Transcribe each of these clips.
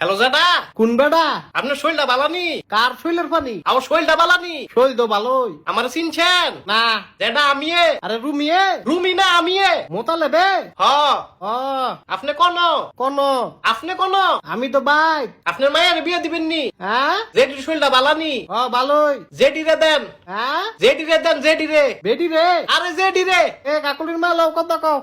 Hello জেডা, কোন বেড়া? আপনার শরীরটা বালানি? কার শৈলের পানি? আমার শরীরটা বালানি? শৈল তো ভালোই। আমার চিনছেন না। জেডা আমিয়ে? আরে রুমিয়ে? রুমি না আমিয়ে। মোতালে বে? হ ও আপনি কোন? কোন? আপনি কোন? আমি তো বাইক। আপনার মায়ের বিয়ে দিবেন নি? হ্যাঁ জেডির শরীরটা বালানি? ও ভালোই। জেডি রে দেন, হ্যাঁ জেডি রে দেন, জেডি রে। বেডি রে? আরে জেডি রে। এ কাকুলির মা লও কত কও।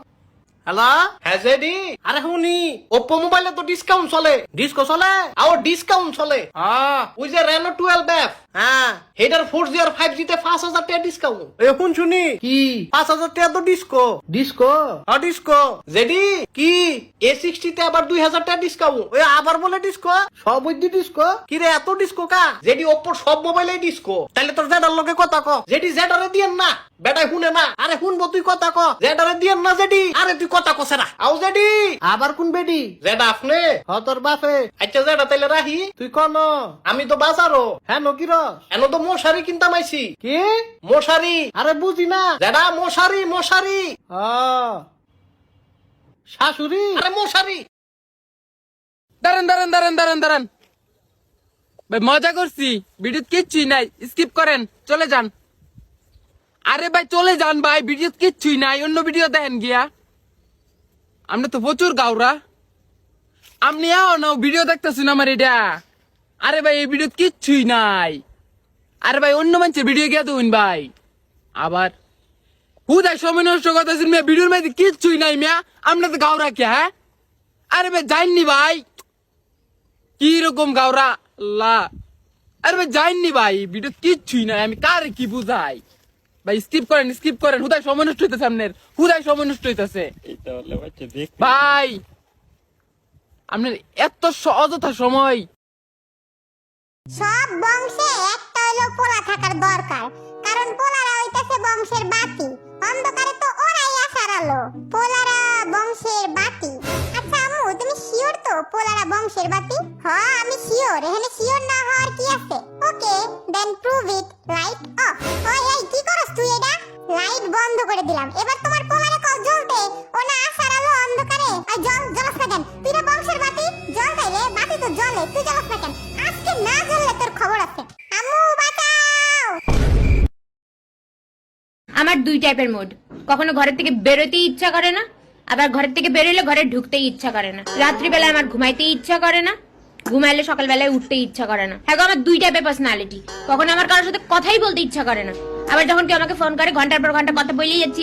হ্যালো, হ্যাঁ জেডি। আরে শুনি ওপ্পো মোবাইলে তো ডিসকাউন্ট চলে। ডিস্কো চলে? আও ডিসকাউন্ট চলে। হ্যাঁ ওই যে রেনো 12F, হ্যাঁ হেডার 4G আর 5G তে 5,000 টাকা ডিসকাউন্ট। এখন শুনি কি 5,000 টাকা তো ডিস্কো। ডিস্কো? হ্যাঁ ডিস্কো। জেডি কি A60 তে আবার 2,000 টাকা ডিসকাউন্ট। ওই আবার বলে ডিস্কো? সব ওই ডিস্কো? কি রে এত ডিসকো কা? জেডি ওপ্পোর সব মোবাইলে ডিসকো। তাহলে তোর জেডার লোকে কথা ক। জেডি জেডারে দিয়েন না, বেটাই শুনে না। আরে শুনবো তুই কথা ক। জেডারে দিয়েন না জেডি। আরে তুই কথা কছে না। আও জেডি। আবার কোন বেডি? জেডা আপনি? হ তোর বাপে। আচ্ছা জেডা তাইলে রাহি। তুই কোন? আমি তো বাজারও। হ্যাঁ নকিরস। এনো তো মশারি কিনতাম আইছি। কি? মশারি। আরে বুঝি না। জেডা মশারি মশারি। ও শাশুড়ি? আরে মশারি। দাঁড়ান দাঁড়ান দাঁড়ান দাঁড়ান দাঁড়ান ভাই, মজা করছি, ভিডিও কিচ্ছুই নাই, স্কিপ করেন, চলে যান। আরে ভাই চলে যান ভাই, ভিডিও কিচ্ছুই নাই, অন্য ভিডিও দেখেন গিয়া। আমরা তো প্রচুর গাওরা, আপনি আও না ভিডিও দেখতেছেন আমার এটা। আরে ভাই এই ভিডিও কিচ্ছুই নাই। আরে ভাই অন্য মানুষের ভিডিও গিয়া দেখুন ভাই। আবার হুদায় সময় নষ্ট করতেছেন মিয়া, ভিডিওর মধ্যে কিচ্ছুই নাই মিয়া, আমরা তো গাওরা কে? হ্যাঁ আরে ভাই যাইনি ভাই, কি রকম গাওরা লা। আরে ভাই যাইনি ভাই, ভিডিও কিচ্ছুই নাই, আমি কার কি বুঝাই ভাই। স্কিপ করেন, হুদায় সময় নষ্ট হইতেছে, আপনার হুদায় সময় নষ্ট হইতেছে ভাই। আপনার এত অযথা সময়। সব বংশে একটা হইলো পোলা থাকার দরকার, কারণ পোলারা হইতাছে বংশের বাতি। অন্ধকারে তো ওরাই আসার আলো। পোলারা বংশের বাতি। আচ্ছা আম্মু, তুমি শিওর তো পোলারা বংশের বাতি? হ্যাঁ আমি শিওর। এখানে শিওর না হওয়ার কি আছে? ওকে দেন প্রুভ ইট। Light off. ওই এই কি করছ তুই? এটা লাইট বন্ধ করে দিলাম। এবার তোমার পোলারে কল জ্বলতে, ও না আসার আলো অন্ধকারে। আর জ্বলস না কেন? তুই না বংশের বাতি, জ্বল তাইলে। বাতি তো জ্বলে, তুই জ্বলস না কেন? আজকে না জ্বললে তোর খবর আছে। আম্মু বাঁচাও। আমার দুই টাইপের মুড। কখনো ঘরের থেকে বেরোতেই ইচ্ছা করে না, আবার ঘরের থেকে বেরোলে ঘরে ঢুকতেই ইচ্ছা করে না। রাত্রিবেলা আমার ঘুমাইতেই ইচ্ছা করে না, ঘুমাইলে সকালবেলায় উঠতেই ইচ্ছা করে না। হ্যাঁ গো, আমার দুই টাইপের পার্সোনালিটি। কখনো আমার কারোর সাথে কথাই বলতে ইচ্ছা করে না, আবার যখন কেউ আমাকে ফোন করে ঘন্টার পর ঘন্টা কথা বলেই যাচ্ছি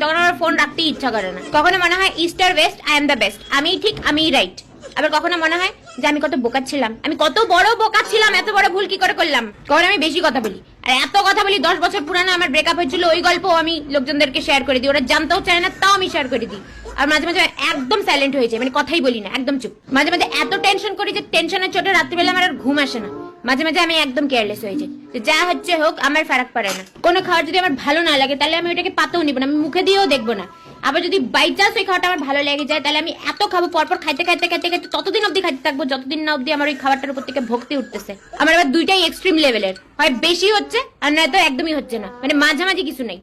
তখন আমার ফোন রাখতেই ইচ্ছা করে না। কখনো মনে হয় ইস্ট আর west, I am the best, আমিই ঠিক আমিই রাইট। আবার কখনো মনে হয় যে আমি কত বোকা ছিলাম, আমি কত বড় বোকা ছিলাম, এত বড় ভুল কি করে করলাম। কখন আমি বেশি কথা বলি, আর এত কথা বলি 10 বছর পুরানো আমার ব্রেকআপ হয়েছিল, ওই গল্প আমি লোকজনদেরকে শেয়ার করে দিই। ওরা জানতেও চায় না, তাও আমি শেয়ার করে দিই। আর মাঝে মাঝে একদম সাইলেন্ট হয়ে যায়, মানে কথাই বলি না, একদম চুপ। মাঝে মাঝে এত টেনশন করি যে টেনশনের চোটে রাত্রিবেলা আমার আর ঘুম আসে না। মাঝে মাঝে আমি একদম কেয়ারলেস হয়ে যাই, যা হচ্ছে হোক আমার ফারাক পড়ে না। কোনো খাবার যদি আমার ভালো না লাগে তাহলে আমি ওটাকে পাতেও নিব না, আমি মুখে দিয়েও দেখবো না। আবার যদি বাই চান্স ওই খাবারটা আমার ভালো লেগে যায় তাহলে আমি এত খাবো, পরপর খাইতে ততদিন অব্দি খাইতে থাকবো যতদিন না অব্দি আমার ওই খাবারটার উপর থেকে ভক্তি উঠতেছে। আমার আবার দুইটাই এক্সট্রিম লেভেলের, হয় বেশি হচ্ছে আর নয়তো একদমই হচ্ছে না, মানে মাঝামাঝি কিছু নেই।